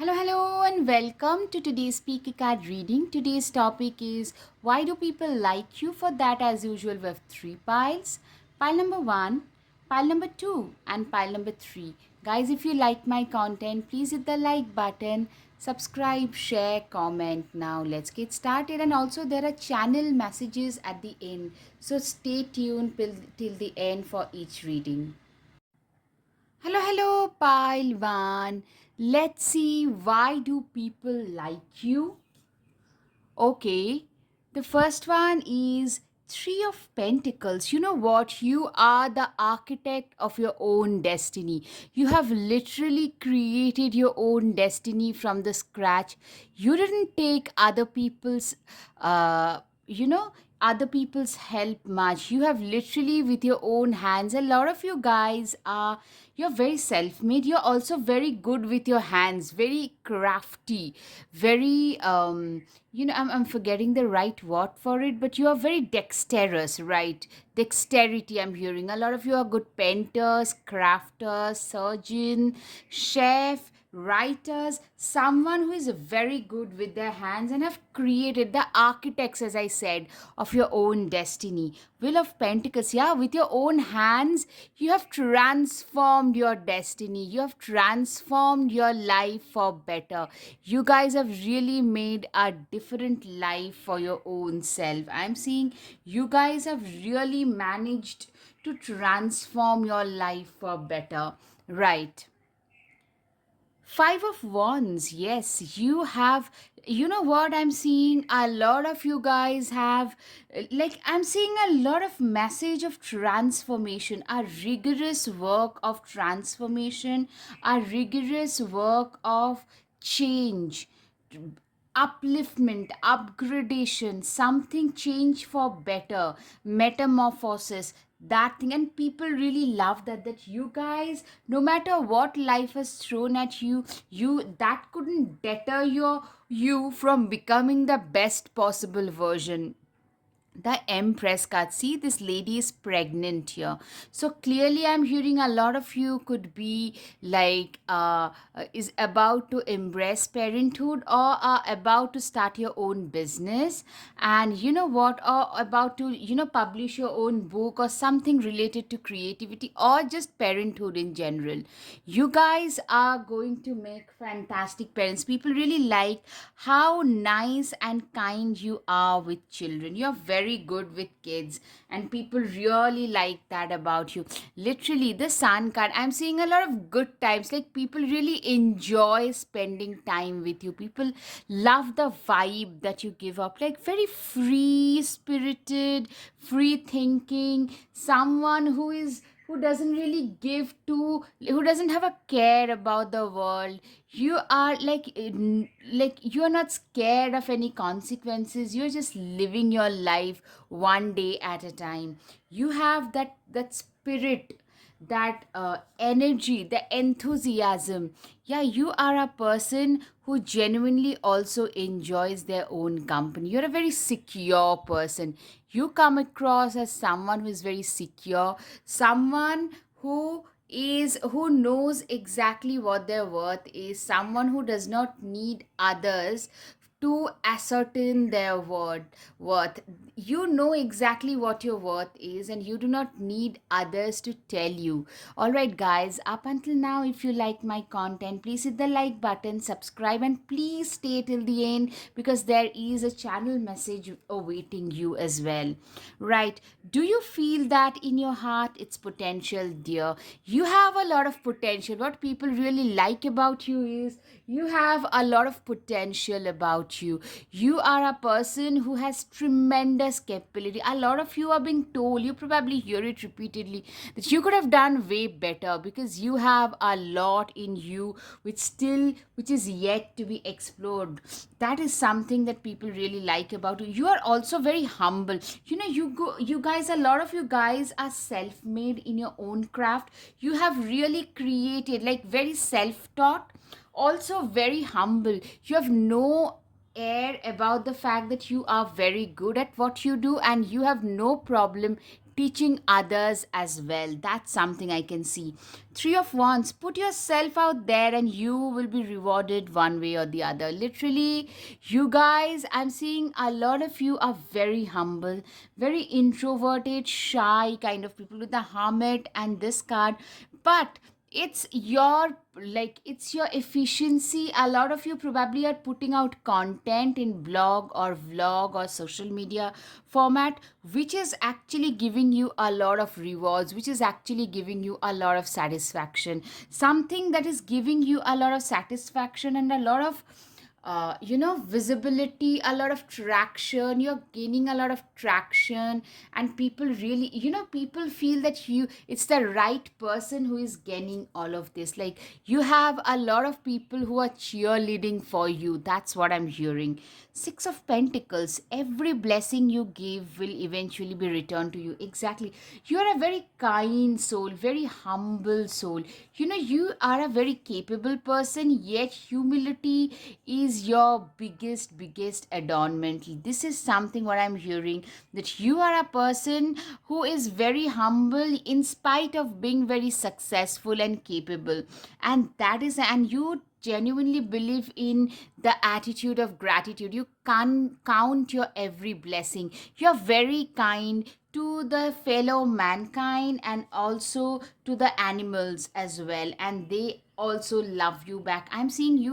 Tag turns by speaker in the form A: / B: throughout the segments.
A: Hello, and welcome to today's Speaker Card reading. Today's topic is why do people like you? For that, as usual, we have three piles. Pile number one, pile number two, and pile number three. Guys, if you like my content, please hit the like button, subscribe, share, comment. Now, let's get started. And also, there are channel messages at the end, so stay tuned till the end for each reading. Hello, pile one. Let's see, why do people like you? Okay, the first one is Three of Pentacles. You know what? You are the architect of your own destiny. You have literally created your own destiny from the scratch. You didn't take you know, other people's help much. You have literally with your own hands. A lot of you guys are, you're very self-made. You're also very good with your hands, very crafty, very I'm forgetting the right word for it, but you are very dexterous, right? Dexterity, I'm hearing. A lot of you are good painters, crafters, surgeon, chef, writers, someone who is very good with their hands and have created the architects, as I said, of your own destiny. Wheel of Pentacles, yeah, with your own hands, you have transformed your destiny. You have transformed your life for better. You guys have really made a different life for your own self. I'm seeing you guys have really managed to transform your life for better, right? Five of Wands, yes, you have. You know what? I'm seeing a lot of you guys have, I'm seeing a lot of message of transformation, a rigorous work of transformation, a rigorous work of change, upliftment, upgradation, something change for better, metamorphosis, that thing. And people really love that you guys, no matter what life has thrown at you, that couldn't deter you from becoming the best possible version. The Empress card. See, this lady is pregnant here. So clearly, I'm hearing a lot of you could be is about to embrace parenthood, or are about to start your own business. And you know what? Or about to, publish your own book or something related to creativity or just parenthood in general. You guys are going to make fantastic parents. People really like how nice and kind you are with children. You're very good with kids, and people really like that about you. Literally, the Sun card, I'm seeing a lot of good times. Like, people really enjoy spending time with you. People love the vibe that you give up. Like, very free spirited, free thinking, someone who doesn't really give to, who doesn't have a care about the world. You are like you're not scared of any consequences. You're just living your life one day at a time. You have that spirit, that energy, the enthusiasm. Yeah, you are a person who genuinely also enjoys their own company. You're a very secure person. You come across as someone who is very secure, someone who knows exactly what their worth is, someone who does not need others to ascertain their worth. You know exactly what your worth is, and you do not need others to tell you. All right, guys, up until now, if you like my content, please hit the like button, subscribe, and please stay till the end, because there is a channel message awaiting you as well. Right? Do you feel that in your heart? It's potential, dear. You have a lot of potential. What people really like about you is you have a lot of potential about you. You are a person who has tremendous capability. A lot of you are being told, you probably hear it repeatedly, that you could have done way better, because you have a lot in you which is yet to be explored. That is something that people really like about you. You are also very humble. You guys, a lot of you guys are self-made in your own craft. You have really created, like, very self-taught, also very humble. You have no air about the fact that you are very good at what you do, and you have no problem teaching others as well. That's something I can see. Three of Wands, put yourself out there and you will be rewarded one way or the other. Literally, you guys, I'm seeing a lot of you are very humble, very introverted, shy kind of people with the Hermit and this card. But it's your efficiency. A lot of you probably are putting out content in blog or vlog or social media format, which is actually giving you a lot of rewards, which is actually giving you a lot of satisfaction. Something that is giving you a lot of satisfaction and a lot of visibility, a lot of traction. You're gaining a lot of traction, and people really, people feel that it's the right person who is gaining all of this. Like, you have a lot of people who are cheerleading for you. That's what I'm hearing. Six of Pentacles, every blessing you give will eventually be returned to you. Exactly. You are a very kind soul, very humble soul. You are a very capable person, yet humility is your biggest adornment. This is something what I'm hearing, that you are a person who is very humble in spite of being very successful and capable. And you genuinely believe in the attitude of gratitude. You can count your every blessing. You're very kind to the fellow mankind and also to the animals as well, and they also love you back. I'm seeing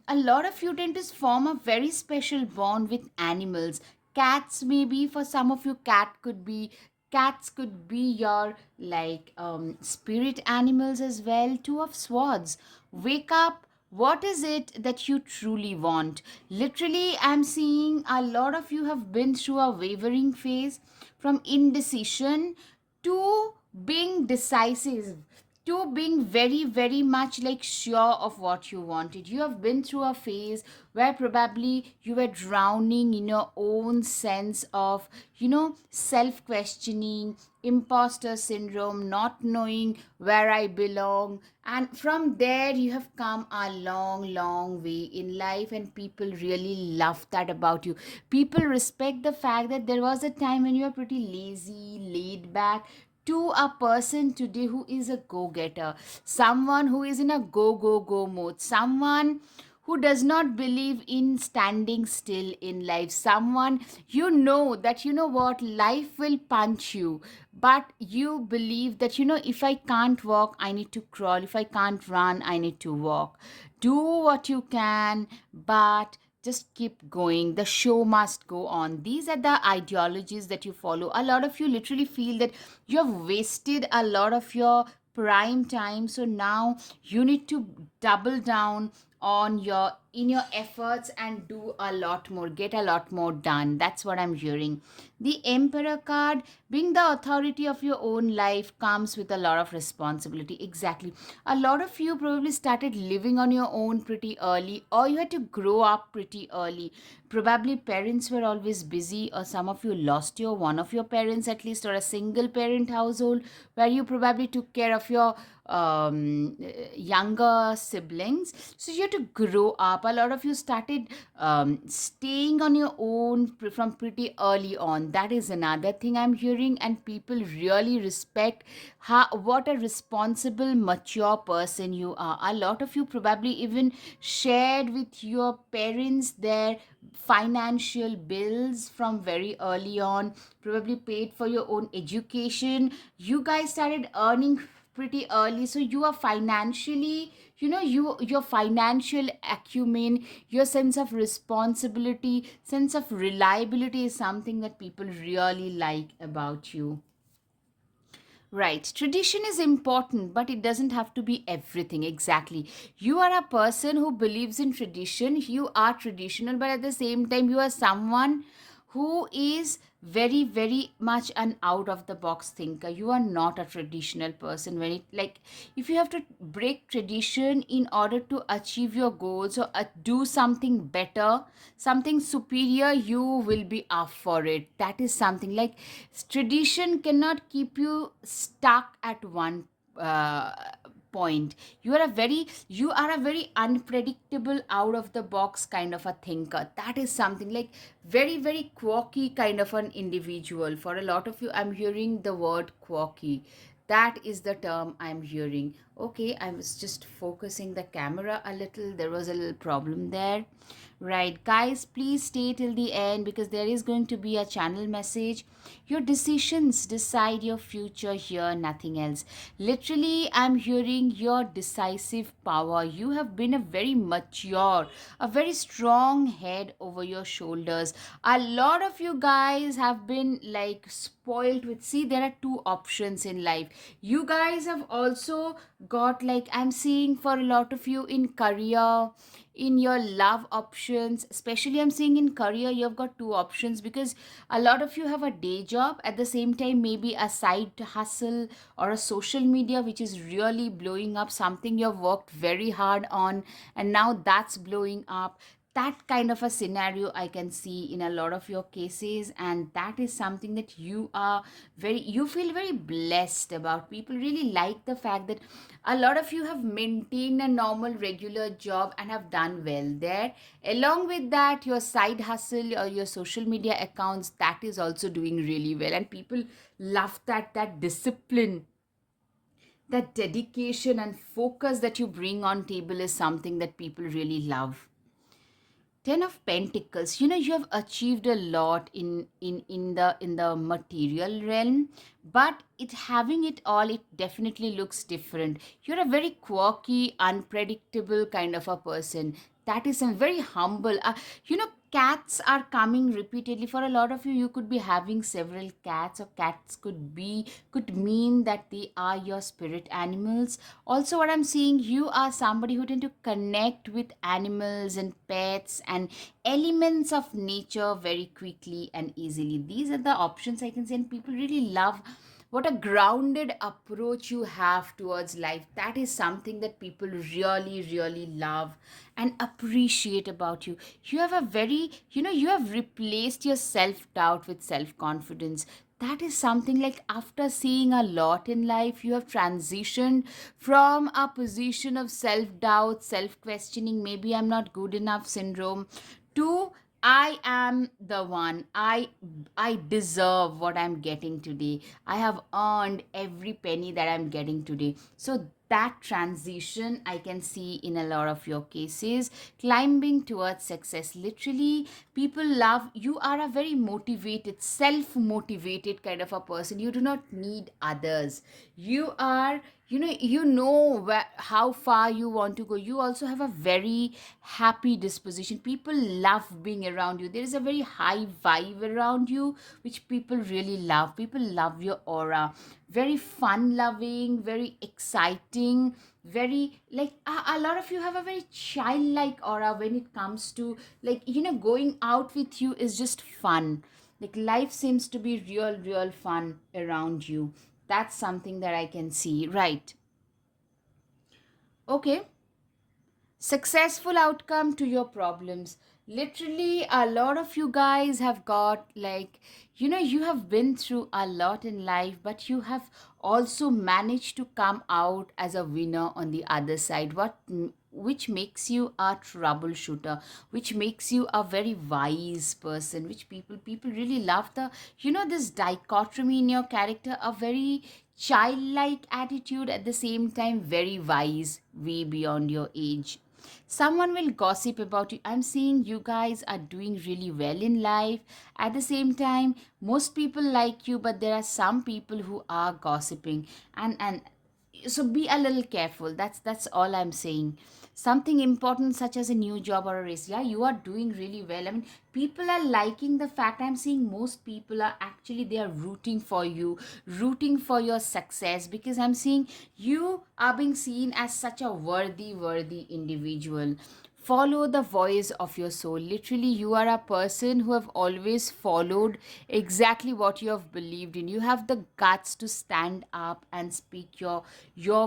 A: a lot of you tend to form a very special bond with animals. Cats, maybe for some of you, cats could be your spirit animals as well. Two of Swords, wake up. What is it that you truly want? Literally, I'm seeing a lot of you have been through a wavering phase, from indecision to being decisive, to being very, very much like sure of what you wanted. You have been through a phase where probably you were drowning in your own sense of, self questioning, imposter syndrome, not knowing where I belong. And from there, you have come a long, long way in life, and people really love that about you. People respect the fact that there was a time when you were pretty lazy, laid back, to a person today who is a go getter, someone who is in a go, go, go mode, someone who does not believe in standing still in life, someone, that what, life will punch you, but you believe that, if I can't walk, I need to crawl, if I can't run, I need to walk. Do what you can, but just keep going. The show must go on. These are the ideologies that you follow. A lot of you literally feel that you have wasted a lot of your prime time, so now you need to double down on your efforts and do a lot more, get a lot more done. That's what I'm hearing. The Emperor card, being the authority of your own life, comes with a lot of responsibility. Exactly. A lot of you probably started living on your own pretty early, or you had to grow up pretty early. Probably parents were always busy, or some of you lost your one of your parents at least, or a single parent household where you probably took care of your younger siblings. So you had to grow up. A lot of you started staying on your own from pretty early on. That is another thing I'm hearing, and people really respect what a responsible, mature person you are. A lot of you probably even shared with your parents their financial bills from very early on, probably paid for your own education. You guys started earning pretty early, so you are financially, your financial acumen, your sense of responsibility, sense of reliability is something that people really like about you. Right. Tradition is important, but it doesn't have to be everything. Exactly. You are a person who believes in tradition. You are traditional, but at the same time, you are someone who is very, very much an out of the box thinker. You are not a traditional person. If you have to break tradition in order to achieve your goals, or do something better, something superior, you will be up for it. That is something like, tradition cannot keep you stuck at one point. You are a very unpredictable, out of the box kind of a thinker. That is something like very, very quirky kind of an individual. For a lot of you, I'm hearing the word quirky. That is the term I'm hearing. Okay, I was just focusing the camera a little. There was a little problem there. Right, guys, please stay till the end because there is going to be a channel message. Your decisions decide your future here, nothing else. Literally, I'm hearing your decisive power. You have been a very mature, a very strong head over your shoulders. A lot of you guys have been like spoiled with, see, there are two options in life. You guys have also got, like, I'm seeing for a lot of you in career, in your love options, especially I'm seeing in career, you've got two options because a lot of you have a day job at the same time, maybe a side hustle or a social media which is really blowing up, something you've worked very hard on and now that's blowing up. That kind of a scenario I can see in a lot of your cases, and that is something that you feel very blessed about. People really like the fact that a lot of you have maintained a normal regular job and have done well there. Along with that, your side hustle or your social media accounts, that is also doing really well, and people love that discipline, that dedication and focus that you bring on table is something that people really love. Ten of Pentacles, you have achieved a lot in the material realm, but it having it all, it definitely looks different. You're a very quirky, unpredictable kind of a person. That is some very humble. Cats are coming repeatedly for a lot of you. You could be having several cats, or cats could mean that they are your spirit animals. Also, what I'm seeing, you are somebody who tend to connect with animals and pets and elements of nature very quickly and easily. These are the options I can say, and people really love what a grounded approach you have towards life. That is something that people really, really love and appreciate about you. You have a very, you have replaced your self doubt with self confidence. That is something like, after seeing a lot in life, you have transitioned from a position of self doubt, self questioning, maybe I'm not good enough syndrome, to I am the one. I deserve what I'm getting today. I have earned every penny that I'm getting today. So that transition I can see in a lot of your cases, climbing towards success. Literally, people love you. Are a very motivated, self motivated kind of a person. You do not need others. You are, how far you want to go. You also have a very happy disposition. People love being around you. There is a very high vibe around you which people really love. People love your aura. Very fun loving, very exciting, very like a lot of you have a very childlike aura when it comes to, like, going out with you is just fun. Like, life seems to be real, real fun around you. That's something that I can see. Right. Okay. Successful outcome to your problems. Literally, a lot of you guys have got, like, you have been through a lot in life, but you have also managed to come out as a winner on the other side, which makes you a troubleshooter, which makes you a very wise person, which people really love the, this dichotomy in your character, a very childlike attitude, at the same time very wise, way beyond your age. Someone will gossip about you. I'm seeing you guys are doing really well in life. At the same time, most people like you, but there are some people who are gossiping, and so be a little careful. That's all I'm saying. Something important such as a new job or a raise, yeah, you are doing really well. I mean, people are liking the fact. I'm seeing most people are actually, they are rooting for you, rooting for your success, because I'm seeing you are being seen as such a worthy individual. Follow the voice of your soul. Literally, you are a person who have always followed exactly what you have believed in. You have the guts to stand up and speak your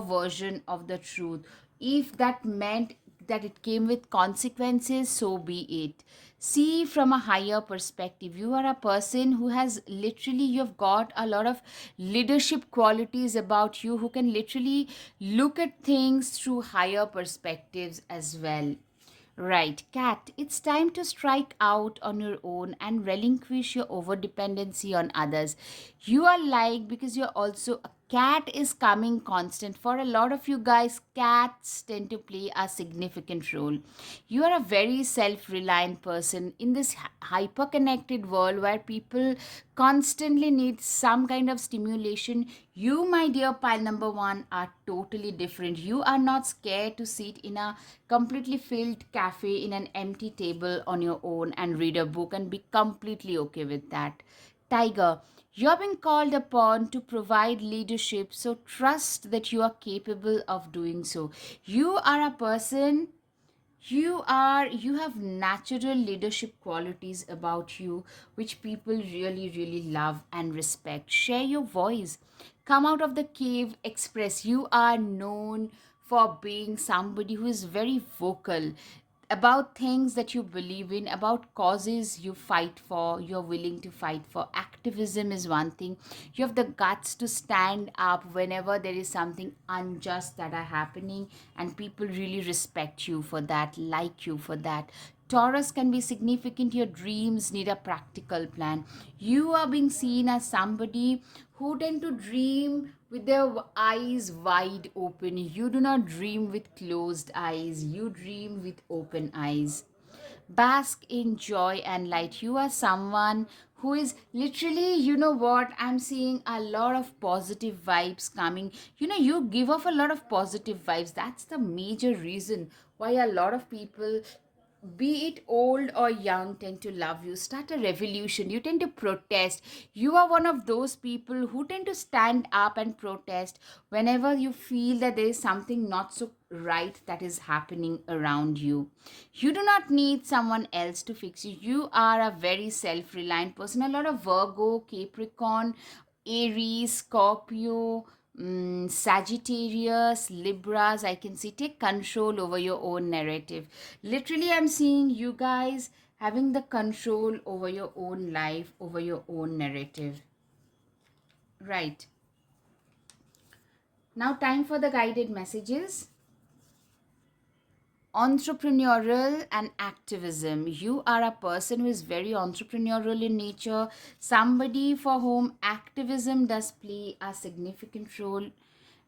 A: version of the truth. If that meant that it came with consequences, so be it. See from a higher perspective. You are a person who has literally, you've got a lot of leadership qualities about you, who can literally look at things through higher perspectives as well. Right, Cat, it's time to strike out on your own and relinquish your overdependency on others. You are like, because you're also a cat is coming constant. For a lot of you guys, cats tend to play a significant role. You are a very self reliant person in this hyper connected world where people constantly need some kind of stimulation. You, my dear pile number one, are totally different. You are not scared to sit in a completely filled cafe in an empty table on your own and read a book and be completely okay with that. Tiger, you're being called upon to provide leadership, so trust that you are capable of doing so. You are a person, you have natural leadership qualities about you which people really really love and respect. Share your voice, come out of the cave, express. You are known for being somebody who is very vocal about things that you believe in, about causes you fight for, you're willing to fight for. Activism is one thing. You have the guts to stand up whenever there is something unjust that are happening, and people really respect you for that, like you for that. Taurus can be significant. Your dreams need a practical plan. You are being seen as somebody who tend to dream with their eyes wide open. You do not dream with closed eyes. You dream with open eyes. Bask in joy and light. You are someone who is literally, you know what, I'm seeing a lot of positive vibes coming. You know, you give off a lot of positive vibes. That's the major reason why a lot of people, be it old or young, tend to love you. Start a revolution. You tend to protest. You are one of those people who tend to stand up and protest whenever you feel that there is something not so right that is happening around you. You do not need someone else to fix you. You are a very self reliant person. A lot of Virgo, Capricorn, Aries, Scorpio, Sagittarius, Libras, I can see, take control over your own narrative. Literally, I'm seeing you guys having the control over your own life, over your own narrative. Right. Now, time for the guided messages. Entrepreneurial and activism. You are a person who is very entrepreneurial in nature, somebody for whom activism does play a significant role.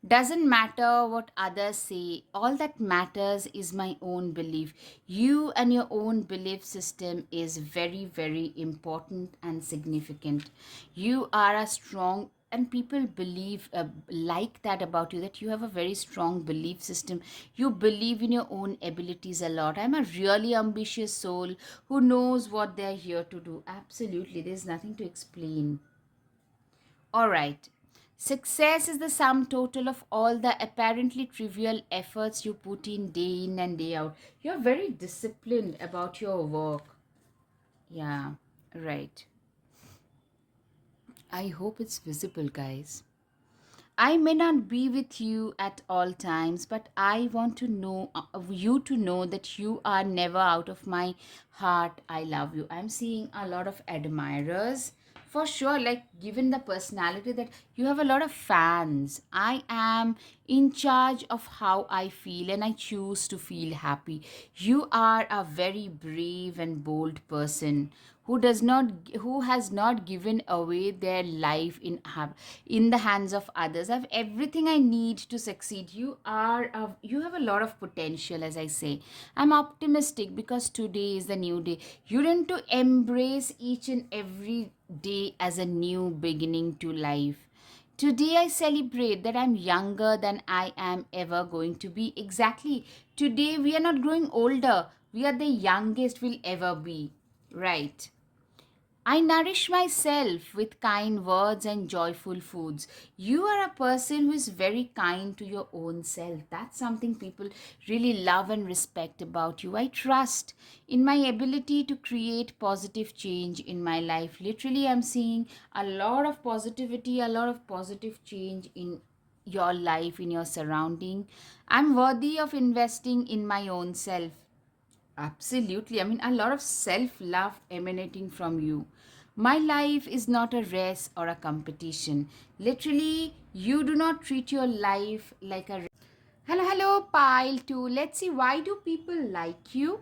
A: Doesn't matter what others say, all that matters is my own belief. You and your own belief system is very, very important and significant. You are a strong, and people believe like that about you, that you have a very strong belief system. You believe in your own abilities a lot. I'm a really ambitious soul who knows what they're here to do. Absolutely, there's nothing to explain. All right. Success is the sum total of all the apparently trivial efforts you put in and day out. You're very disciplined about your work. Yeah, right. I hope it's visible, guys. I may not be with you at all times, but I want to know you to know that you are never out of my heart. I love you. I'm seeing a lot of admirers for sure. Like, given the personality that you have, a lot of fans. I am in charge of how I feel, and I choose to feel happy. You are a very brave and bold person who does not, who has not given away their life in the hands of others. I have everything I need to succeed. You have a lot of potential, as I say. I'm optimistic because today is the new day. You need to embrace each and every day as a new beginning to life. Today I celebrate that I'm younger than I am ever going to be. Exactly. Today we are not growing older. We are the youngest we'll ever be. Right. I nourish myself with kind words and joyful foods. You are a person who is very kind to your own self. That's something people really love and respect about you. I trust in my ability to create positive change in my life. Literally, I'm seeing a lot of positivity, a lot of positive change your life, in your surrounding. I'm worthy of investing in my own self. Absolutely. I mean, a lot of self love emanating from you. My life is not a race or a competition. Literally, you do not treat your life like a. Hello, hello, pile two. Let's see, why do people like you?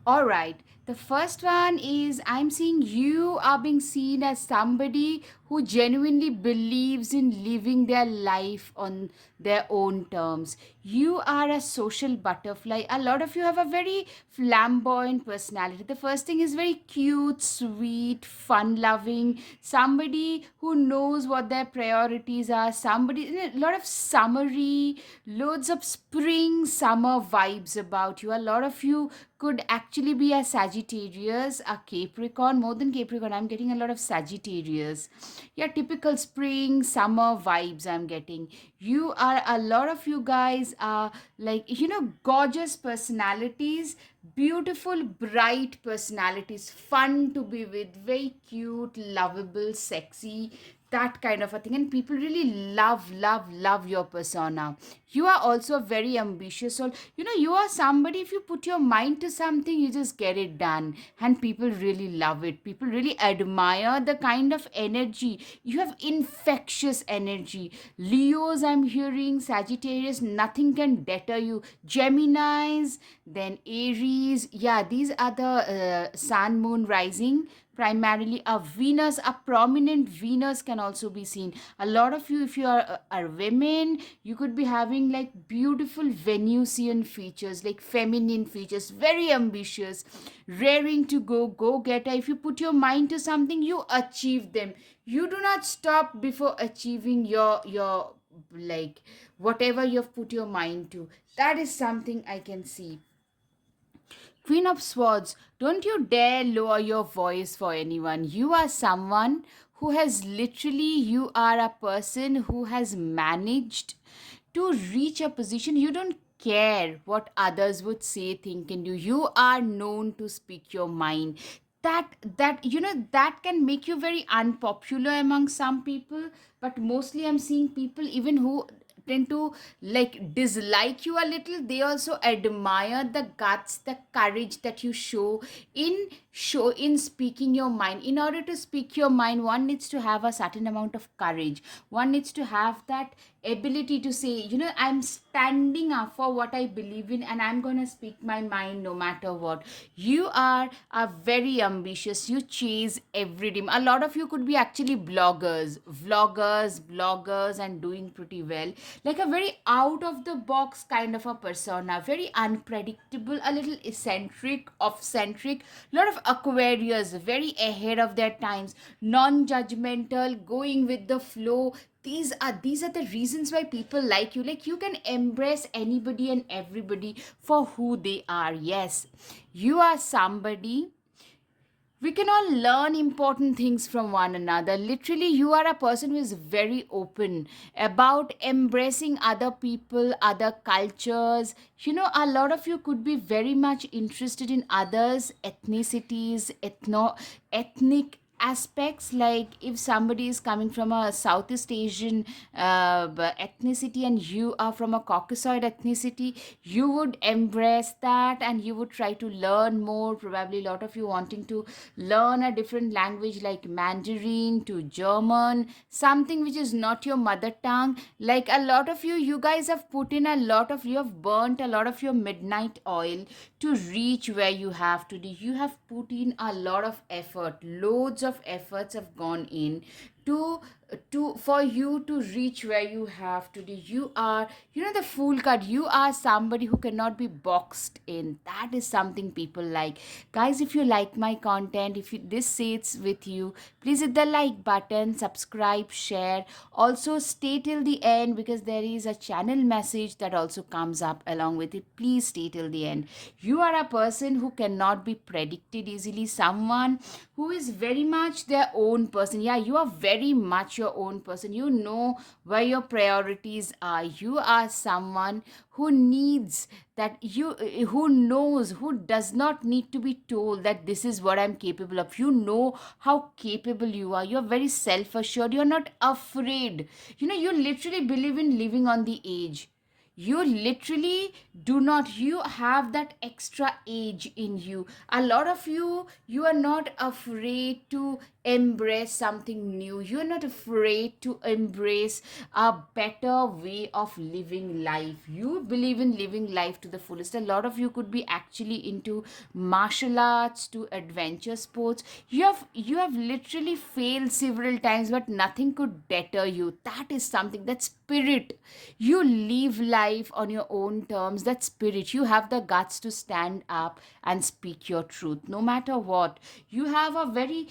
A: All right. The first one is, I'm seeing you are being seen as somebody who genuinely believes in living their life on their own terms. You are a social butterfly. A lot of you have a very flamboyant personality. The first thing is very cute, sweet, fun loving, somebody who knows what their priorities are, somebody, a lot of summery, loads of spring, summer vibes about you. A lot of you could actually be a Sagittarius, a Capricorn, more than Capricorn. I'm getting a lot of Sagittarius. Yeah, typical spring, summer vibes I'm getting. You are, a lot of you guys are like, gorgeous personalities, beautiful, bright personalities, fun to be with, very cute, lovable, sexy, that kind of a thing. And people really love your persona. You are also very ambitious. So, you are somebody, if you put your mind to something, you just get it done. And people really love it. People really admire the kind of energy. You have infectious energy. Leos, I'm hearing, Sagittarius, nothing can deter you. Geminis, then Aries. Yeah, these are the sun, moon, rising. Primarily a Venus, a prominent Venus can also be seen. A lot of you, if you are women, you could be having like beautiful Venusian features, like feminine features, very ambitious, raring to go getter. If you put your mind to something, you achieve them. You do not stop before achieving your like whatever you've put your mind to. That is something I can see. Queen of Swords, don't you dare lower your voice for anyone. You are someone who has literally, you are a person who has managed to reach a position. You don't care what others would say, think, and do. You are known to speak your mind. That can make you very unpopular among some people, but mostly I'm seeing people even who tend to like dislike you a little, they also admire the guts, the courage that you show in speaking your mind. In order to speak your mind, one needs to have a certain amount of courage. One needs to have that ability to say, I'm standing up for what I believe in, and I'm going to speak my mind no matter what. You are very ambitious. You chase every dream. A lot of you could be actually bloggers and doing pretty well, like a very out of the box kind of a persona, very unpredictable, a little eccentric, off-centric, lot of Aquarius, very ahead of their times, non-judgmental, going with the flow. These are the reasons why people like you. Like, you can embrace anybody and everybody for who they are. Yes, you are somebody, we can all learn important things from one another. Literally, you are a person who is very open about embracing other people, other cultures. A lot of you could be very much interested in others' ethnicities, ethnic aspects. Like, if somebody is coming from a Southeast Asian ethnicity and you are from a Caucasoid ethnicity, you would embrace that and you would try to learn more. Probably a lot of you wanting to learn a different language like Mandarin to German, something which is not your mother tongue. Like, a lot of you guys have put in a lot of, you have burnt a lot of your midnight oil to reach where you have today. You have put in a lot of effort, loads of efforts have gone in to for you to reach where you have today. You are, the fool card. You are somebody who cannot be boxed in. That is something people like. Guys, if you like my content, if this sits with you, please hit the like button, subscribe, share. Also, stay till the end because there is a channel message that also comes up along with it. Please stay till the end. You are a person who cannot be predicted easily, someone who is very much their own person. Yeah, you are very very much your own person. You know where your priorities are. You are someone who needs that, who knows, who does not need to be told that this is what I'm capable of. You know how capable you are. You're very self assured. You're not afraid. You literally believe in living on the edge. You literally do not, you have that extra age in you. A lot of you are not afraid to embrace something new. You're not afraid to embrace a better way of living life. You believe in living life to the fullest. A lot of you could be actually into martial arts, to adventure sports. You have literally failed several times, but nothing could deter you. That is something, that spirit. You live life on your own terms. That spirit, you have the guts to stand up and speak your truth no matter what. You have a very,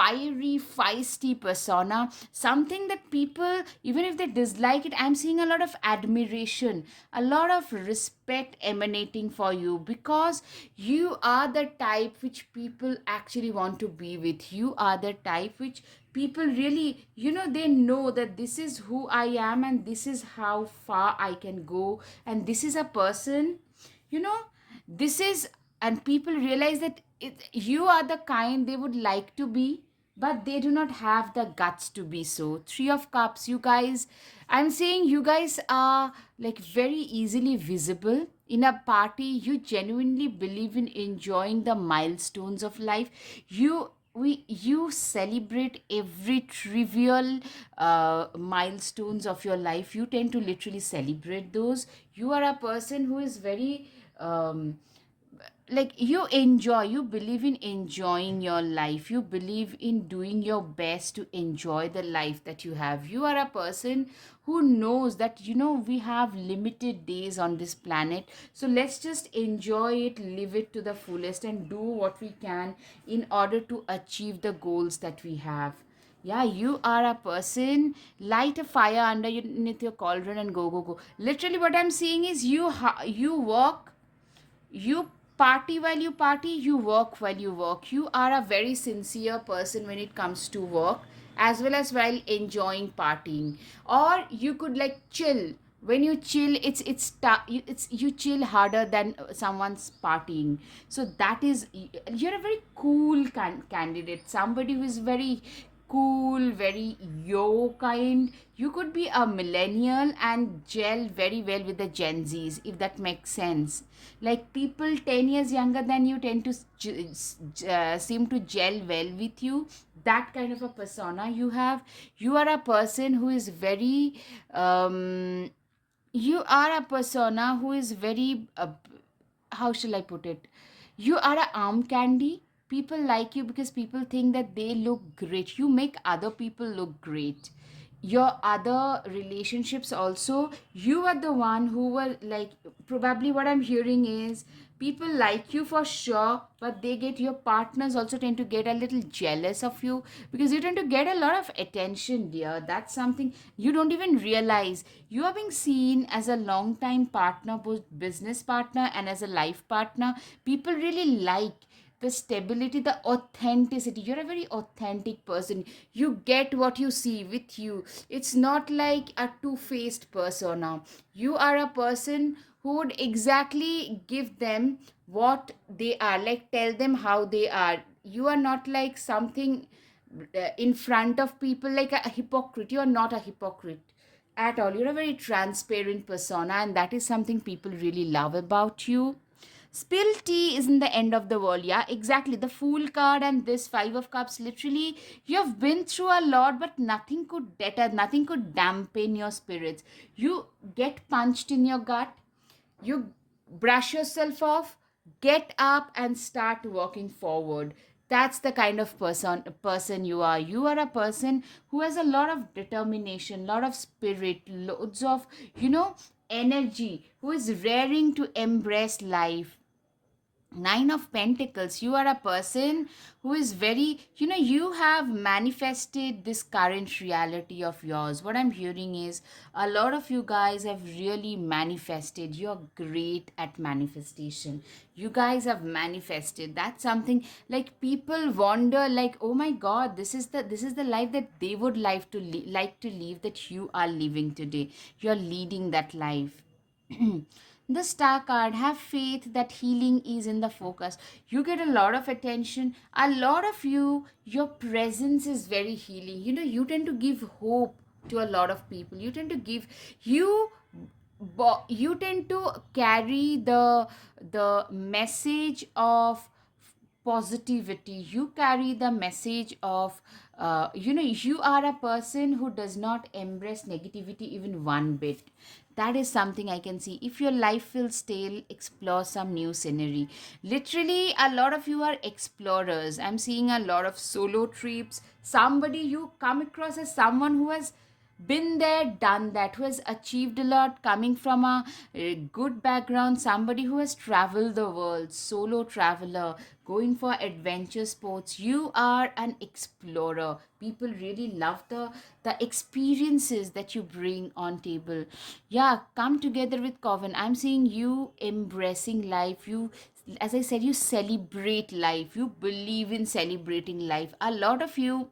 A: fiery, feisty persona, something that people, even if they dislike it, I'm seeing a lot of admiration, a lot of respect emanating for you, because you are the type which people actually want to be with. You are the type which people really, they know that this is who I am, and this is how far I can go, and this is a person, you know this is, and people realize that you are the kind they would like to be, but they do not have the guts to be so. Three of Cups, you guys, I'm saying you guys are like very easily visible in a party. You genuinely believe in enjoying the milestones of life. You celebrate every trivial milestones of your life. You tend to literally celebrate those. You are a person who is very like, you believe in enjoying your life. You believe in doing your best to enjoy the life that you have. You are a person who knows that, we have limited days on this planet, so let's just enjoy it, live it to the fullest, and do what we can in order to achieve the goals that we have. Yeah, you are a person, light a fire underneath your cauldron and go, go, go. Literally, what I'm seeing is you work, you party while you party, you work while you work. You are a very sincere person when it comes to work, as well as while enjoying partying. Or you could like chill. When you chill, you chill harder than someone's partying. So that is, you're a very cool candidate, somebody who is very cool, very yo kind. You could be a millennial and gel very well with the Gen Zs, if that makes sense. Like, people 10 years younger than you tend to seem to gel well with you. That kind of a persona you have. You are a person who is very, you are a persona who is very, how shall I put it? You are a arm candy. People like you because people think that they look great. You make other people look great. Your other relationships also, you are the one who were like, probably what I'm hearing is people like you for sure, but they get, your partners also tend to get a little jealous of you because you tend to get a lot of attention, dear. That's something you don't even realize. You are being seen as a long time partner, both business partner and as a life partner. People really like the stability, the authenticity. You're a very authentic person. You get what you see with you. It's not like a two-faced persona. You are a person who would exactly give them what they are, like tell them how they are. You are not like something in front of people like a hypocrite. You're not a hypocrite at all. You're a very transparent persona, and that is something people really love about you. Spill tea isn't the end of the world. Yeah, exactly. The Fool card and this Five of Cups, literally, you've been through a lot, but nothing could deter, nothing could dampen your spirits. You get punched in your gut, you brush yourself off, get up, and start walking forward. That's the kind of person you are. You are a person who has a lot of determination, lot of spirit, loads of, energy, who is raring to embrace life. Nine of Pentacles, you are a person who is very, you have manifested this current reality of yours. What I'm hearing is a lot of you guys have really manifested. You're great at manifestation. You guys have manifested. That's something like people wonder, like, oh my God, this is the life that they would like to live, that you are living today. You're leading that life. The star card, have faith that healing is in the focus. You get a lot of attention. A lot of you, your presence is very healing. You tend to give hope to a lot of people. You you tend to carry the message of positivity. You carry the message of you are a person who does not embrace negativity even one bit. That is something I can see. If your life feels stale, explore some new scenery. Literally, a lot of you are explorers. I'm seeing a lot of solo trips. Somebody you come across as someone who has been there, done that, who has achieved a lot, coming from a good background, somebody who has traveled the world, solo traveler, going for adventure sports. You are an explorer. People really love the experiences that you bring on table. Yeah, come together with Coven. I'm seeing you embracing life. You, as I said, you celebrate life. You believe in celebrating life. A lot of you,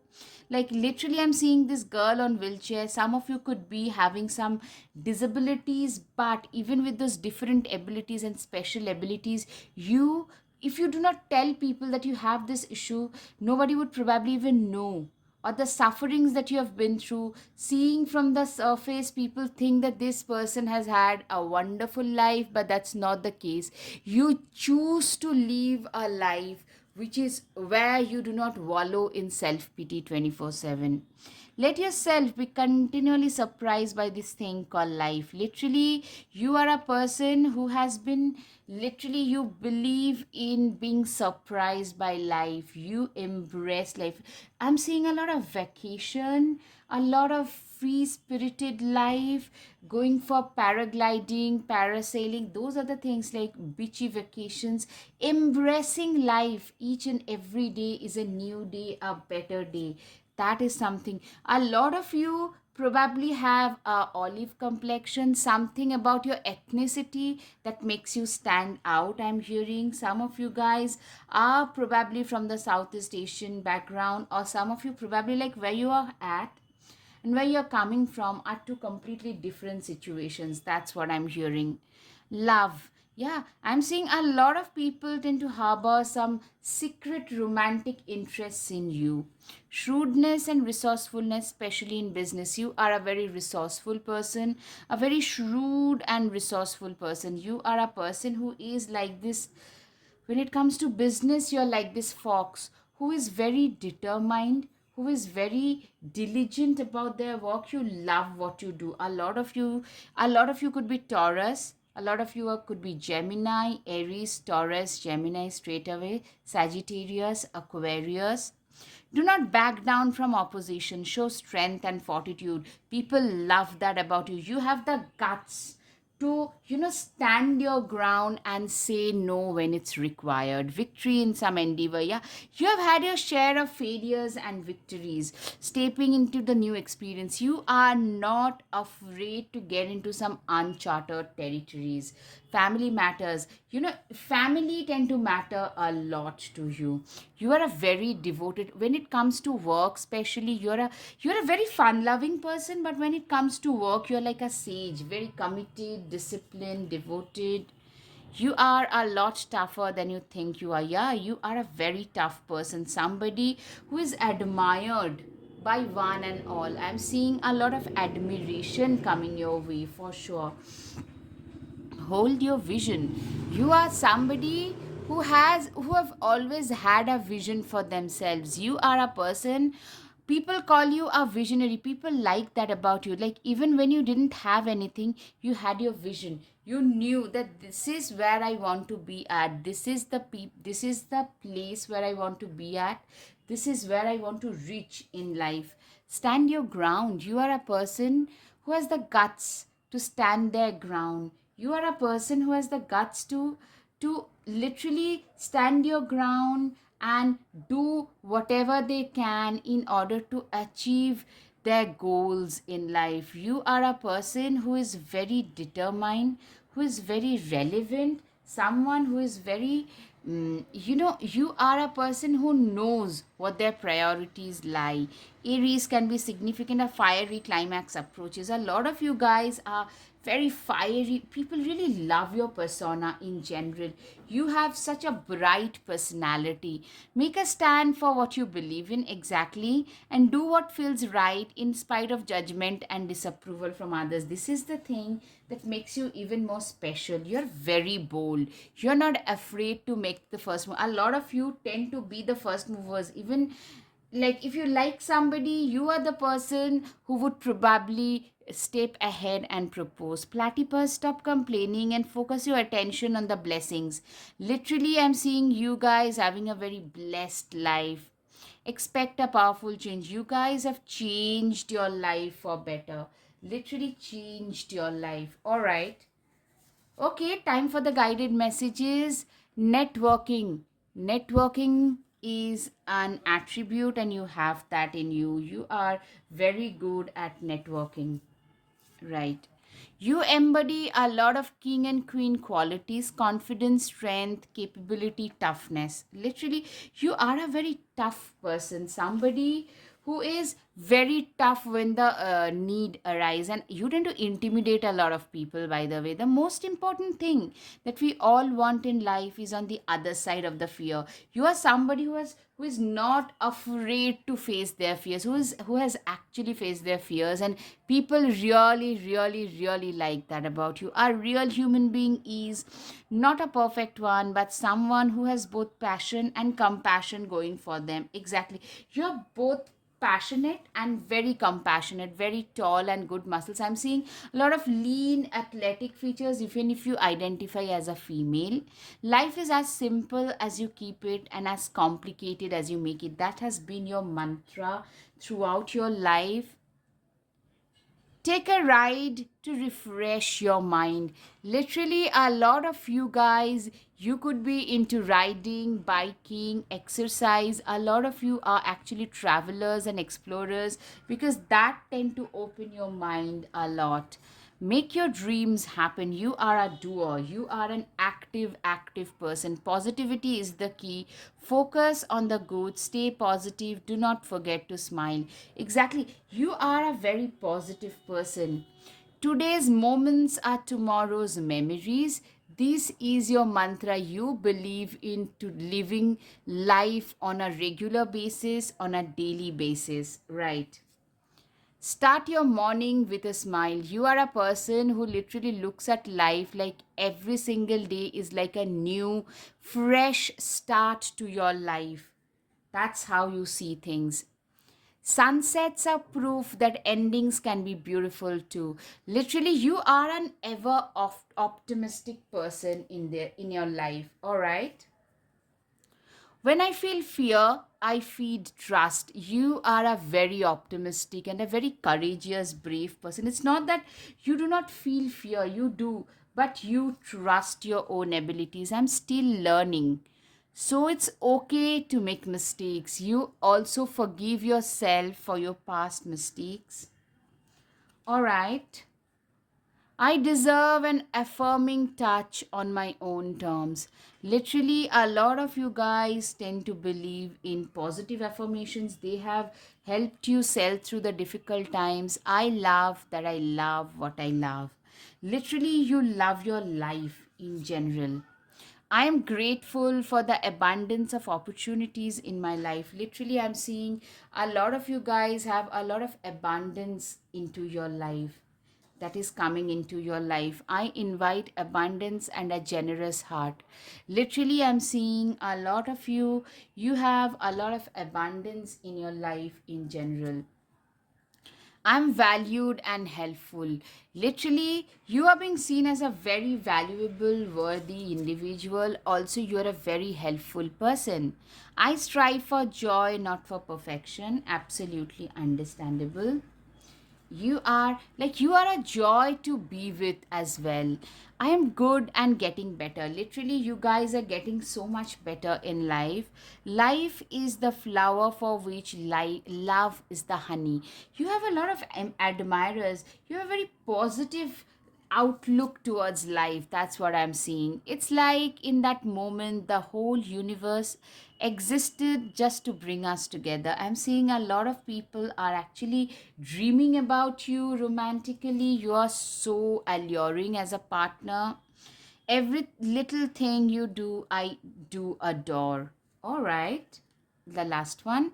A: like literally, I'm seeing this girl on wheelchair. Some of you could be having some disabilities, but even with those different abilities and special abilities, you, if you do not tell people that you have this issue, nobody would probably even know. Or the sufferings that you have been through, seeing from the surface, people think that this person has had a wonderful life, but that's not the case. You choose to live a life which is where you do not wallow in self pity 24/7. Let yourself be continually surprised by this thing called life. Literally, you are a person who has been, literally, you believe in being surprised by life. You embrace life. I'm seeing a lot of vacation, a lot of free spirited life, going for paragliding, parasailing. Those are the things, like beachy vacations, embracing life. Each and every day is a new day, a better day. That is something. A lot of you probably have a olive complexion, something about your ethnicity that makes you stand out. I'm hearing some of you guys are probably from the Southeast Asian background, or some of you probably, like, where you are at and where you're coming from are two completely different situations. That's what I'm hearing. Love. Yeah, I'm seeing a lot of people tend to harbor some secret romantic interests in you. Shrewdness and resourcefulness, especially in business. You are a very resourceful person, a very shrewd and resourceful person. You are a person who is like this. When it comes to business, you're like this fox who is very determined, who is very diligent about their work. You love what you do. A lot of you could be Taurus. A lot of you could be Gemini, Aries, Taurus, Gemini straight away, Sagittarius, Aquarius. Do not back down from opposition. Show strength and fortitude. People love that about you. You have the guts to, stand your ground and say no when it's required. Victory in some endeavor. Yeah, you have had your share of failures and victories. Stepping into the new experience, you are not afraid to get into some uncharted territories. Family matters. Family tend to matter a lot to you. You are a very devoted, when it comes to work especially, you're a very fun loving person, but when it comes to work, you're like a sage, very committed, disciplined, devoted. You are a lot tougher than you think you are. Yeah, you are a very tough person, somebody who is admired by one and all. I'm seeing a lot of admiration coming your way for sure. Hold your vision. You are somebody who have always had a vision for themselves. You are a person, people call you a visionary. People like that about you. Like, even when you didn't have anything, you had your vision. You knew that this is where I want to be at. This is the place where I want to be at. This is where I want to reach in life. Stand your ground. You are a person who has the guts to stand their ground. You are a person who has the guts to literally stand your ground and do whatever they can in order to achieve their goals in life. You are a person who is very determined, who is very relevant, someone who is very you are a person who knows what their priorities lie. Aries can be significant, a fiery climax approaches. A lot of you guys are very fiery. People really love your persona in general. You have such a bright personality. Make a stand for what you believe in exactly and do what feels right in spite of judgment and disapproval from others. This is the thing that makes you even more special. You're very bold. You're not afraid to make the first move. A lot of you tend to be the first movers. Even like if you like somebody, you are the person who would probably step ahead and propose. Platypus, stop complaining and focus your attention on the blessings. Literally, I'm seeing you guys having a very blessed life. Expect a powerful change. You guys have changed your life for better. Literally changed your life. All right. Okay, time for the guided messages. Networking. Networking is an attribute, and you have that in you. You are very good at networking. Right. You embody a lot of king and queen qualities: confidence, strength, capability, toughness. Literally, you are a very tough person. Somebody who is very tough when the need arises, and you tend to intimidate a lot of people. By the way, the most important thing that we all want in life is on the other side of the fear. You are somebody who is not afraid to face their fears, who has actually faced their fears, and people really really really like that about you. A real human being is not a perfect one, but someone who has both passion and compassion going for them. Exactly, you're both passionate and very compassionate, very tall and good muscles. I'm seeing a lot of lean athletic features even if you identify as a female. Life is as simple as you keep it and as complicated as you make it. That has been your mantra throughout your life. Take a ride to refresh your mind. Literally, a lot of you guys, you could be into riding, biking, exercise. A lot of you are actually travelers and explorers because that tend to open your mind a lot. Make your dreams happen. You are a doer. You are an active person. Positivity is the key. Focus on the good. Stay positive. Do not forget to smile. Exactly. You are a very positive person. Today's moments are tomorrow's memories. This is your mantra. You believe into living life on a regular basis, on a daily basis, right? Start your morning with a smile. You are a person who literally looks at life like every single day is like a new, fresh start to your life. That's how you see things. Sunsets are proof that endings can be beautiful too. Literally, you are an ever optimistic person in your life. All right. When I feel fear, I feed trust. You are a very optimistic and a very courageous, brave person. It's not that you do not feel fear, you do, but you trust your own abilities. I'm still learning. So it's okay to make mistakes. You also forgive yourself for your past mistakes. All right. I deserve an affirming touch on my own terms. Literally, a lot of you guys tend to believe in positive affirmations. They have helped you sail through the difficult times. I love that I love what I love. Literally, you love your life in general. I am grateful for the abundance of opportunities in my life. Literally, I'm seeing a lot of you guys have a lot of abundance into your life that is coming into your life. I invite abundance and a generous heart. Literally, I'm seeing a lot of you, you have a lot of abundance in your life in general. I'm valued and helpful. Literally, you are being seen as a very valuable, worthy individual. Also, you're a very helpful person. I strive for joy, not for perfection. Absolutely understandable. You are a joy to be with as well. I am good and getting better. Literally, you guys are getting so much better in life. Life is the flower for which love is the honey. You have a lot of admirers. You have a very positive outlook towards life. That's what I'm seeing. It's like in that moment the whole universe existed just to bring us together. I'm seeing a lot of people are actually dreaming about you romantically. You are so alluring as a partner. Every little thing you do, I do adore. All right, the last one.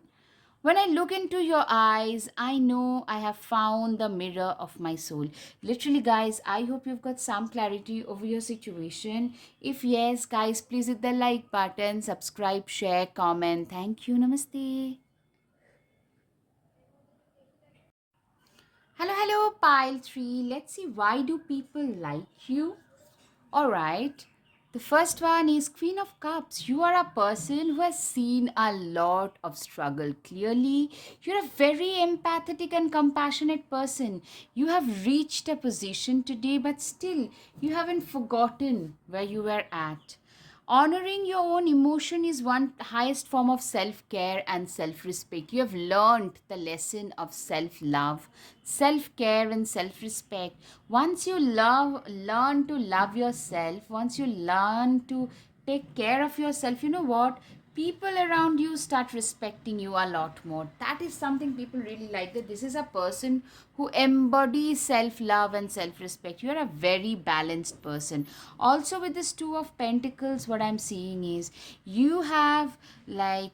A: When I look into your eyes, I know I have found the mirror of my soul. Literally, guys, I hope you've got some clarity over your situation. If yes, guys, please hit the like button, subscribe, share, comment. Thank you. Namaste. Hello, hello, pile 3. Let's see, why do people like you? All right. The first one is Queen of Cups. You are a person who has seen a lot of struggle. Clearly, you're a very empathetic and compassionate person. You have reached a position today, but still, you haven't forgotten where you were at. Honoring your own emotion is one highest form of self-care and self-respect. You have learned the lesson of self-love, self-care and self-respect. Once you learn to love yourself, once you learn to take care of yourself, you know what? People around you start respecting you a lot more. That is something people really like, that this is a person who embodies self love and self respect. You are a very balanced person. Also, with this Two of Pentacles, what I'm seeing is you have life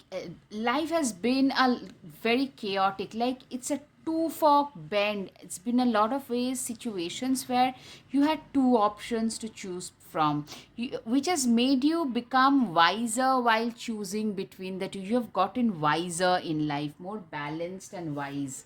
A: has been a very chaotic, like it's a two fork bend. It's been a lot of ways situations where you had two options to choose from, which has made you become wiser while choosing between the two. You have gotten wiser in life, more balanced and wise.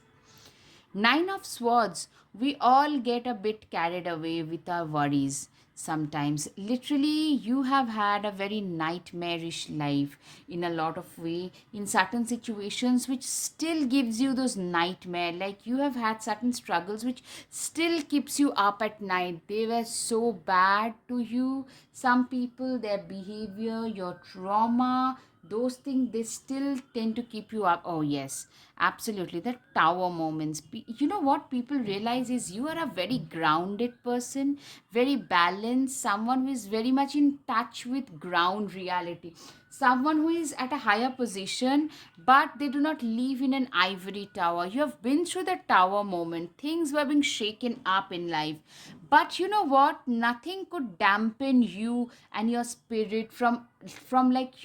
A: Nine of Swords, we all get a bit carried away with our worries sometimes. Literally, you have had a very nightmarish life in a lot of way, in certain situations, which still gives you those nightmare. Like you have had certain struggles which still keeps you up at night. They were so bad to you. Some people, their behavior, your trauma, those things, they still tend to keep you up. Oh yes, absolutely, the tower moments. You know what people realize is you are a very grounded person, very balanced, someone who is very much in touch with ground reality, someone who is at a higher position, but they do not live in an ivory tower. You have been through the tower moment, things were being shaken up in life, but you know what, nothing could dampen you and your spirit from like,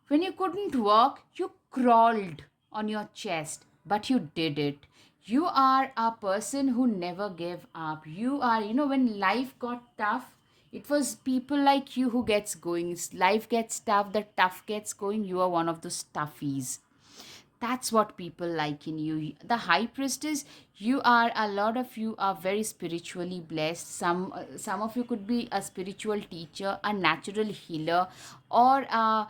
A: when you couldn't walk, you crawled on your chest, but you did it. You are a person who never gave up. You are, when life got tough, it was people like you who gets going. Life gets tough, the tough gets going. You are one of those toughies. That's what people like in you. The High Priestess, you are, a lot of you are very spiritually blessed. Some of you could be a spiritual teacher, a natural healer, or a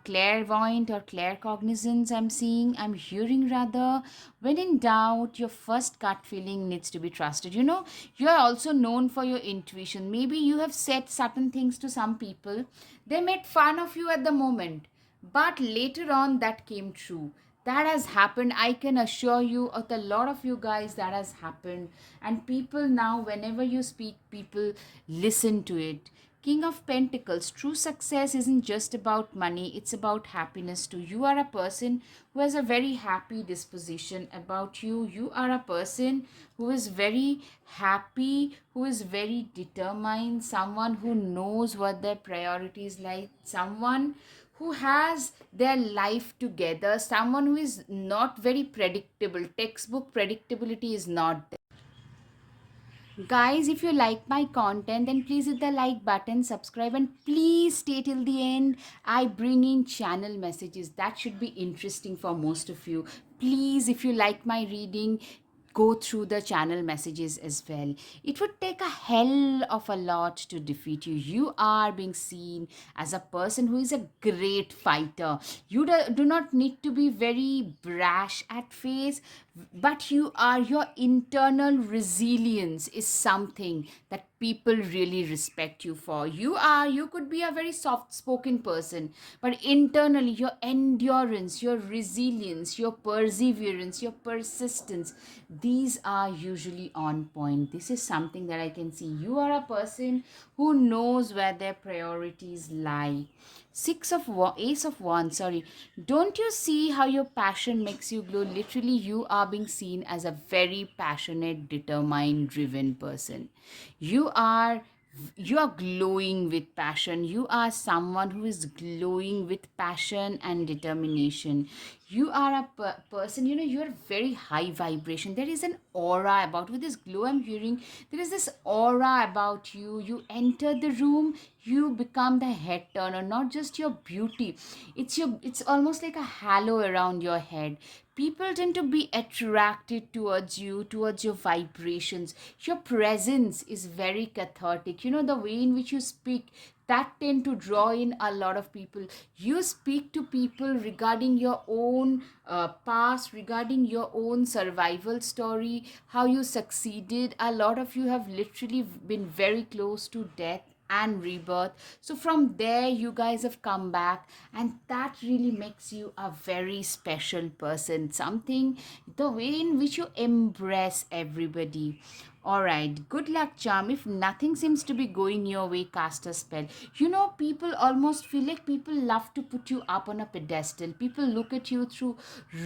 A: clairvoyant or claircognizance. I'm hearing rather. When in doubt, your first gut feeling needs to be trusted. You are also known for your intuition. Maybe you have said certain things to some people, they made fun of you at the moment, but later on that came true. That has happened. I can assure you, of a lot of you guys, that has happened. And people now, whenever you speak, people listen to it. King of Pentacles, true success isn't just about money, it's about happiness too. You are a person who has a very happy disposition about you. You are a person who is very happy, who is very determined, someone who knows what their priorities like, someone who has their life together, someone who is not very predictable. Textbook predictability is not there. Guys, if you like my content, then please hit the like button, subscribe, and please stay till the end. I bring in channel messages that should be interesting for most of you. Please, if you like my reading, go through the channel messages as well. It would take a hell of a lot to defeat you. You are being seen as a person who is a great fighter. You do not need to be very brash at face, but you are, your internal resilience is something that people really respect you for. You could be a very soft spoken person, but internally your endurance, your resilience, your perseverance, your persistence, these are usually on point. This is something that I can see. You are a person who knows where their priorities lie. Ace of wands, sorry. Don't you see how your passion makes you glow? Literally, you are being seen as a very passionate, determined, driven person. You are you are glowing with passion. You are someone who is glowing with passion and determination. You are a person, you are very high vibration. There is an aura about, with this glow I'm hearing, there is this aura about you. You enter the room, you become the head turner. Not just your beauty, it's almost like a halo around your head. People tend to be attracted towards you, towards your vibrations. Your presence is very cathartic. The way in which you speak, that tend to draw in a lot of people. You speak to people regarding your own past, regarding your own survival story, how you succeeded. A lot of you have literally been very close to death and rebirth. So from there, you guys have come back, and that really makes you a very special person. Something, the way in which you embrace everybody. All right, good luck, charm. If nothing seems to be going your way, cast a spell. People almost feel like people love to put you up on a pedestal. People look at you through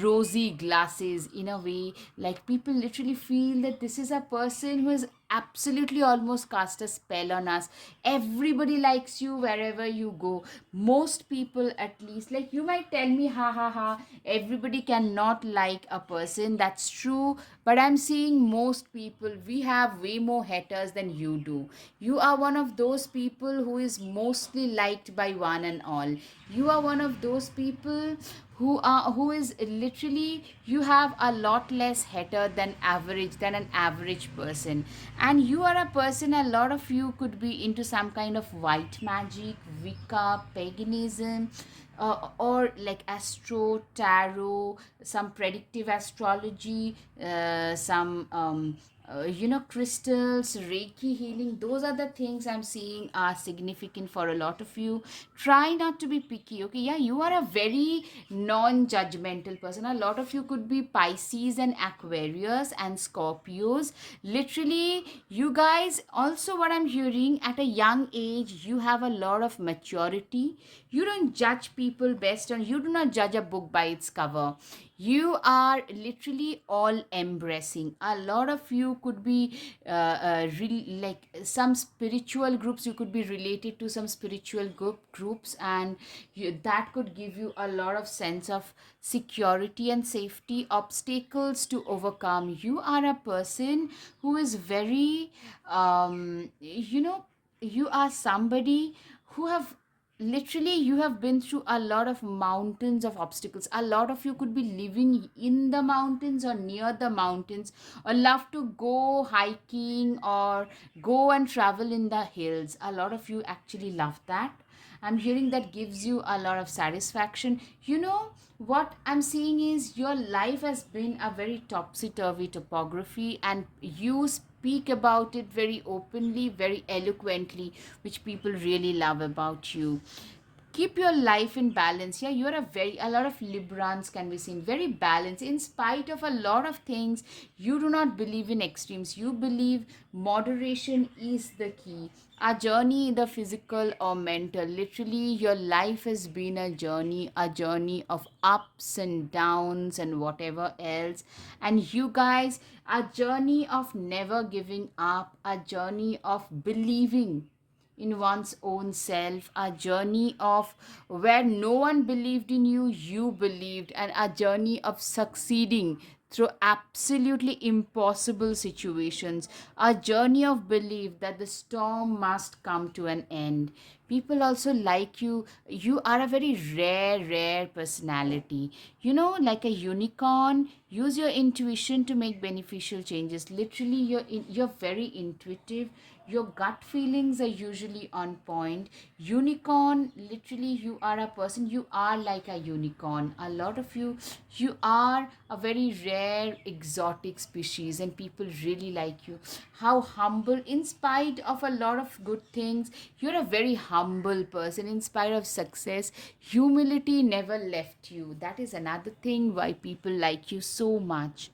A: rosy glasses in a way, like people literally feel that this is a person who has absolutely almost cast a spell on us. Everybody likes you wherever you go. Most people, at least, like, you might tell me, ha ha ha, everybody cannot like a person. That's true. But I'm seeing most people, we have way more haters than you do. You are one of those people who is mostly liked by one and all. You are one of those people who is literally, you have a lot less hater than an average person. And you are a person, a lot of you could be into some kind of white magic, Wicca, paganism, or like astro tarot, some predictive astrology, some crystals, reiki healing. Those are the things I'm seeing are significant for a lot of you. Try not to be picky, okay? Yeah, you are a very non-judgmental person. A lot of you could be Pisces and Aquarius and Scorpios. Literally, you guys, also what I'm hearing, at a young age you have a lot of maturity. You don't judge people based on, you do not judge a book by its cover. You are literally all embracing. A lot of you could be like some spiritual groups. You could be related to some spiritual groups, and that could give you a lot of sense of security and safety. Obstacles to overcome. You are a person who is very you are somebody who have, literally, you have been through a lot of mountains of obstacles. A lot of you could be living in the mountains or near the mountains, or love to go hiking or go and travel in the hills. A lot of you actually love that. I'm hearing that gives you a lot of satisfaction. What I'm seeing is your life has been a very topsy turvy topography, and you speak about it very openly, very eloquently, which people really love about you. Keep your life in balance. Yeah, you're a lot of Librans can be seen very balanced. In spite of a lot of things, you do not believe in extremes. You believe moderation is the key. A journey, either physical or mental. Literally, your life has been a journey of ups and downs and whatever else. And you guys, a journey of never giving up, a journey of believing in one's own self, a journey of where no one believed in you, you believed, and a journey of succeeding through absolutely impossible situations, a journey of belief that the storm must come to an end. People also like you. You are a very rare personality, like a unicorn. Use your intuition to make beneficial changes. Literally, you're very intuitive. Your gut feelings are usually on point. Unicorn, literally, you are a person, you are like a unicorn. A lot of you are a very rare exotic species, and people really like you. How humble, in spite of a lot of good things, you're a very humble person. In spite of success, humility never left you. That is another thing why people like you so much.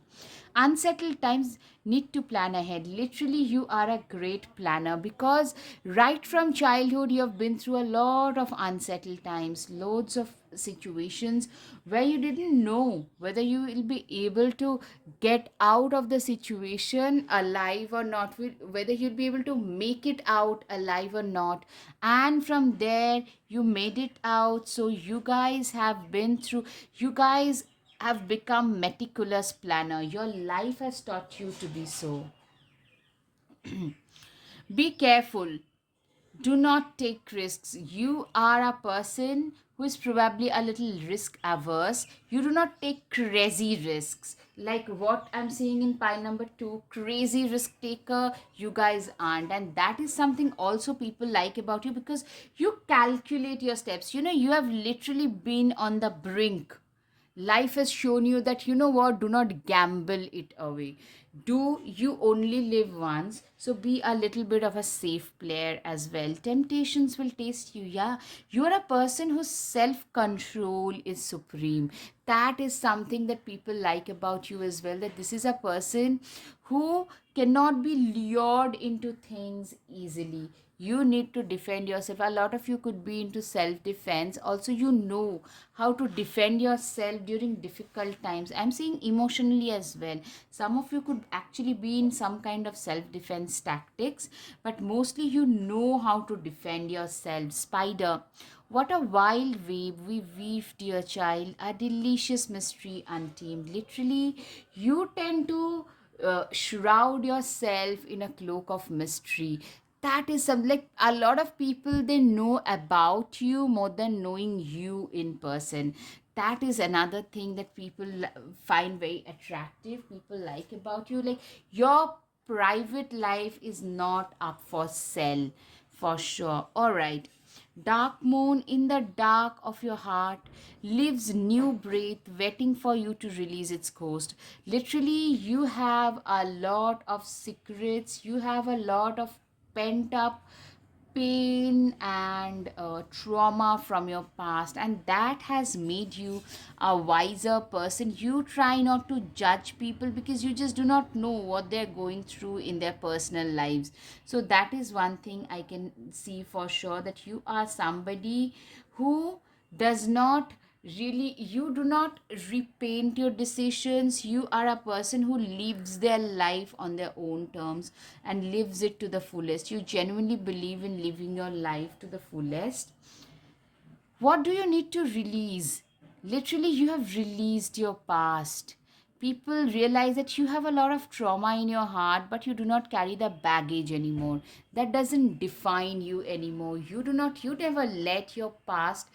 A: Unsettled times need to plan ahead. Literally, you are a great planner, because right from childhood you have been through a lot of unsettled times, loads of situations where you didn't know whether you will be able to get out of the situation alive or not, whether you'll be able to make it out alive or not. And from there you made it out. So you guys have been through, you guys have become meticulous planner. Your life has taught you to be so. Be careful. Do not take risks. You are a person who is probably a little risk averse. You do not take crazy risks. Like what I'm seeing in pile number two, crazy risk taker, you guys aren't. And that is something also people like about you, because you calculate your steps. You have literally been on the brink. Life has shown you that, what, do not gamble it away. Do you only live once? So be a little bit of a safe player as well. Temptations will taste you. Yeah, you are a person whose self control is supreme. That is something that people like about you as well, that this is a person who cannot be lured into things easily. You need to defend yourself. A lot of you could be into self defense also. You know how to defend yourself during difficult times. I'm seeing emotionally as well. Some of you could actually be in some kind of self defense tactics, but mostly you know how to defend yourself. Spider, what a wild web we weave, dear child, a delicious mystery untamed. Literally, you tend to shroud yourself in a cloak of mystery. That is some, like, a lot of people, they know about you more than knowing you in person. That is another thing that people find very attractive, people like about you. Like, your private life is not up for sale, for sure. All right. Dark moon in the dark of your heart lives new breath, waiting for you to release its ghost. Literally, you have a lot of secrets, you have a lot of pent up pain and trauma from your past, and that has made you a wiser person. You try not to judge people, because you just do not know what they're going through in their personal lives. So that is one thing I can see for sure, that you are somebody who does not really, you do not repaint your decisions. You are a person who lives their life on their own terms and lives it to the fullest. You genuinely believe in living your life to the fullest. What do you need to release? Literally, you have released your past. People realize that you have a lot of trauma in your heart, but you do not carry the baggage anymore. That doesn't define you anymore. You never let your past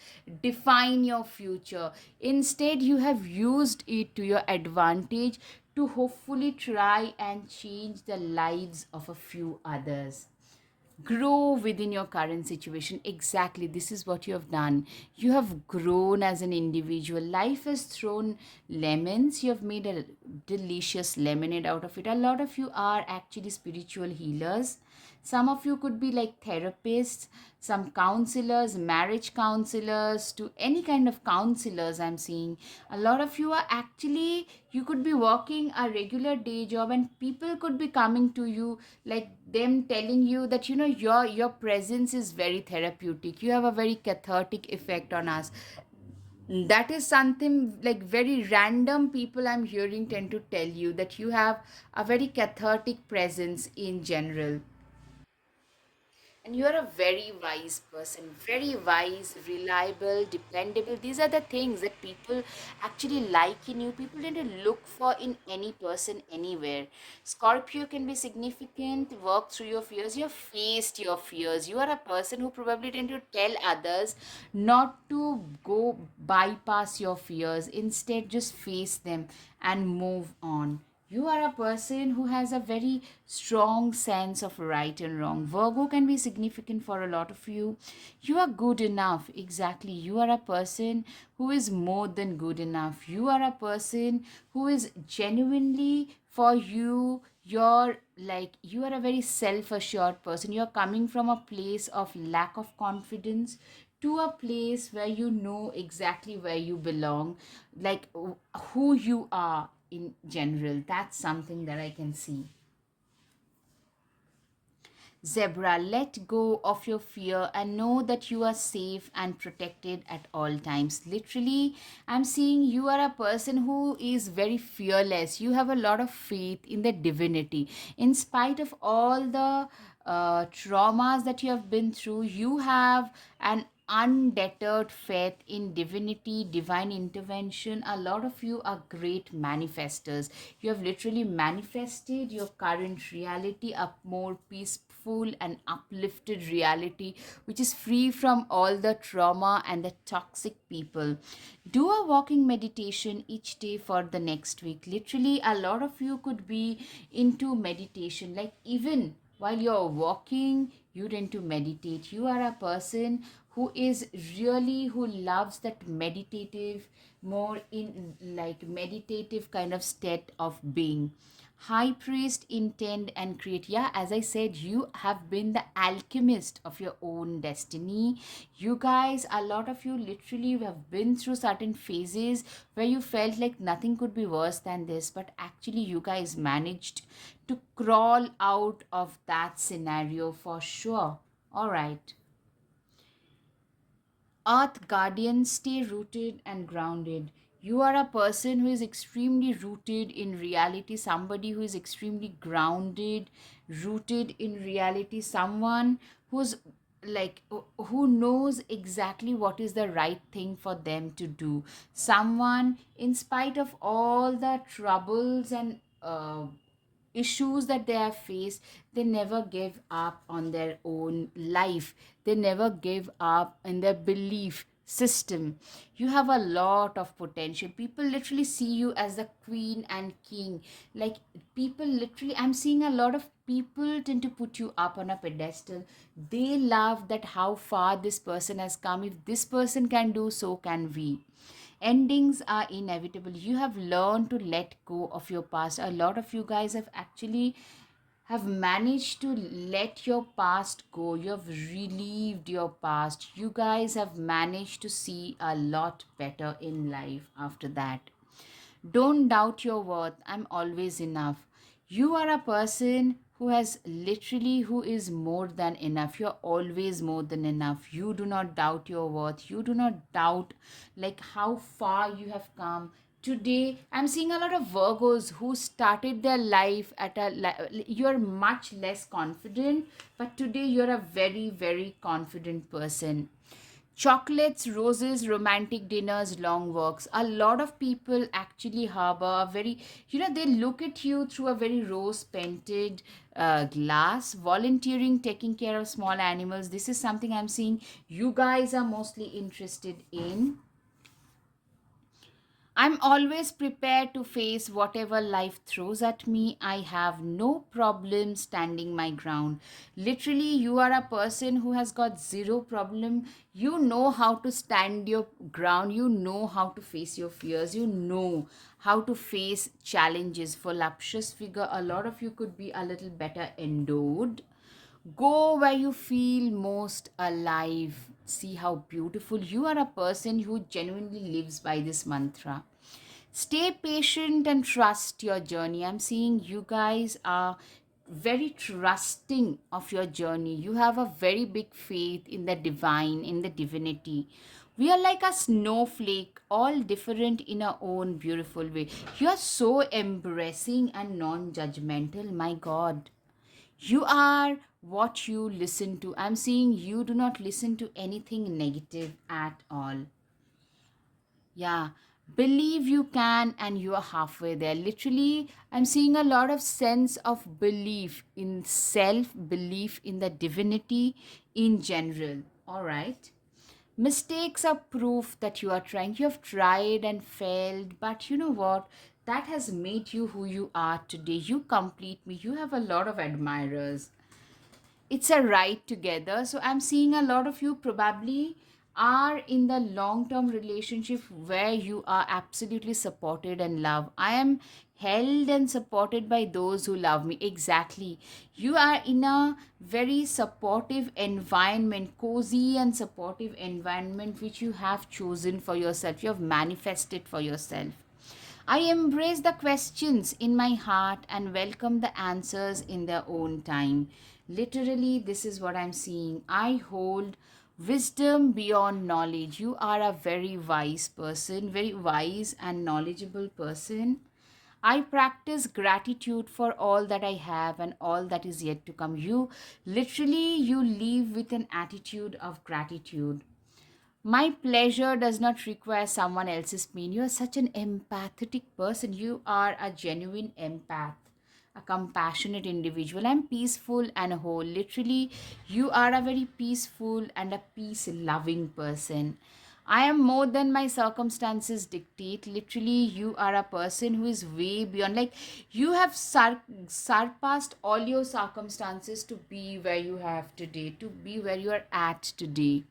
A: define your future. Instead, you have used it to your advantage to hopefully try and change the lives of a few others. Grow within your current situation. Exactly, this is what you have done. You have grown as an individual. Life has thrown lemons, you have made a delicious lemonade out of it. A lot of you are actually spiritual healers. Some of you could be like therapists, some counselors, marriage counselors, to any kind of counselors I'm seeing. A lot of you are actually, you could be working a regular day job, and people could be coming to you, like them telling you that, your presence is very therapeutic. You have a very cathartic effect on us. That is something like very random people I'm hearing tend to tell you, that you have a very cathartic presence in general. And you're a very wise person, very wise, reliable, dependable. These are the things that people actually like in you. People tend to look for in any person anywhere. Scorpio can be significant, work through your fears. You have faced your fears. You are a person who probably tend to tell others not to go bypass your fears. Instead, just face them and move on. You are a person who has a very strong sense of right and wrong. Virgo can be significant for a lot of you. You are good enough. Exactly. You are a person who is more than good enough. You are a person who is genuinely for you. You are a very self assured person. You're coming from a place of lack of confidence to a place where you know exactly where you belong, like who you are in general. That's something that I can see. Zebra, let go of your fear and know that you are safe and protected at all times. Literally, I'm seeing you are a person who is very fearless. You have a lot of faith in the divinity. In spite of all the traumas that you have been through, you have an undeterred faith in divinity, divine intervention. A lot of you are great manifestors. You have literally manifested your current reality, a more peaceful and uplifted reality, which is free from all the trauma and the toxic people. Do a walking meditation each day for the next week. Literally, a lot of you could be into meditation, like even while you're walking you tend to meditate. You are a person who is really who loves that meditative, more in like meditative kind of state of being. High priest, intend and create. Yeah, as I said, you have been the alchemist of your own destiny. You guys, a lot of you literally have been through certain phases where you felt like nothing could be worse than this, but actually you guys managed to crawl out of that scenario for sure. All right. Earth guardian, stay rooted and grounded. You are a person who is extremely rooted in reality, somebody who is extremely grounded, rooted in reality, someone who's like who knows exactly what is the right thing for them to do. Someone, in spite of all the troubles and issues that they have faced, they never give up on their own life. They never give up in their belief system. You have a lot of potential. People literally see you as the queen and king. Like people literally, I'm seeing a lot of people tend to put you up on a pedestal. They love that how far this person has come. If this person can do, so can we. Endings are inevitable. You have learned to let go of your past. A lot of you guys have actually have managed to let your past go. You have relieved your past. You guys have managed to see a lot better in life after that. Don't doubt your worth. I'm always enough. You are a person who has literally who is more than enough. You're always more than enough. You do not doubt your worth. You do not doubt like how far you have come. Today I'm seeing a lot of Virgos who started their life at you're much less confident, but today you're a very very confident person. Chocolates, roses, romantic dinners, long walks. A lot of people actually harbor a very, they look at you through a very rose painted glass. Volunteering, taking care of small animals. This is something I'm seeing you guys are mostly interested in. I'm always prepared to face whatever life throws at me. I have no problem standing my ground. Literally, you are a person who has got zero problem. You know how to stand your ground. You know how to face your fears. You know how to face challenges. Voluptuous figure, a lot of you could be a little better endowed. Go where you feel most alive. See how beautiful. You are a person who genuinely lives by this mantra. Stay patient and trust your journey. I'm seeing you guys are very trusting of your journey. You have a very big faith in the divine, in the divinity. We are like a snowflake, all different in our own beautiful way. You are so embracing and non judgmental, my God. You are what you listen to. I'm seeing you do not listen to anything negative at all. Yeah, believe you can, and you are halfway there. Literally, I'm seeing a lot of sense of belief in self, belief in the divinity in general. All right. Mistakes are proof that you are trying. You have tried and failed, but you know what? That has made you who you are today. You complete me. You have a lot of admirers. It's a ride together. So I'm seeing a lot of you probably are in the long term relationship where you are absolutely supported and loved. I am held and supported by those who love me. Exactly. You are in a very supportive environment, cozy and supportive environment, which you have chosen for yourself. You have manifested for yourself. I embrace the questions in my heart and welcome the answers in their own time. Literally, this is what I'm seeing. I hold wisdom beyond knowledge. You are a very wise person, very wise and knowledgeable person. I practice gratitude for all that I have and all that is yet to come. You live with an attitude of gratitude. My pleasure does not require someone else's pain. You are such an empathetic person. You are a genuine empath, a compassionate individual. I'm peaceful and whole. Literally, you are a very peaceful and a peace loving person. I am more than my circumstances dictate. Literally, you are a person who is way beyond. Like, you have surpassed all your circumstances to be where you have today, to be where you are at today.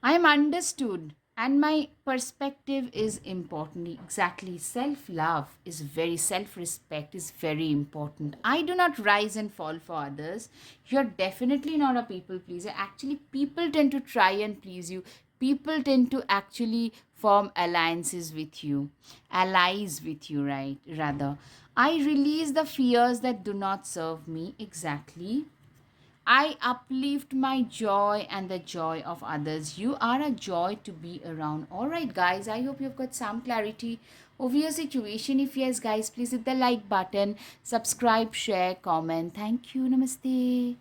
A: I am understood and my perspective is important. Exactly. Self love is very, self respect is very important. I do not rise and fall for others. You're definitely not a people pleaser. Actually, people tend to try and please you. People tend to actually form alliances with you, allies with you, right? Rather, I release the fears that do not serve me. Exactly. I uplift my joy and the joy of others. You are a joy to be around. All right, guys, I hope you've got some clarity over your situation. If yes, guys, please hit the like button, subscribe, share, comment. Thank you. Namaste.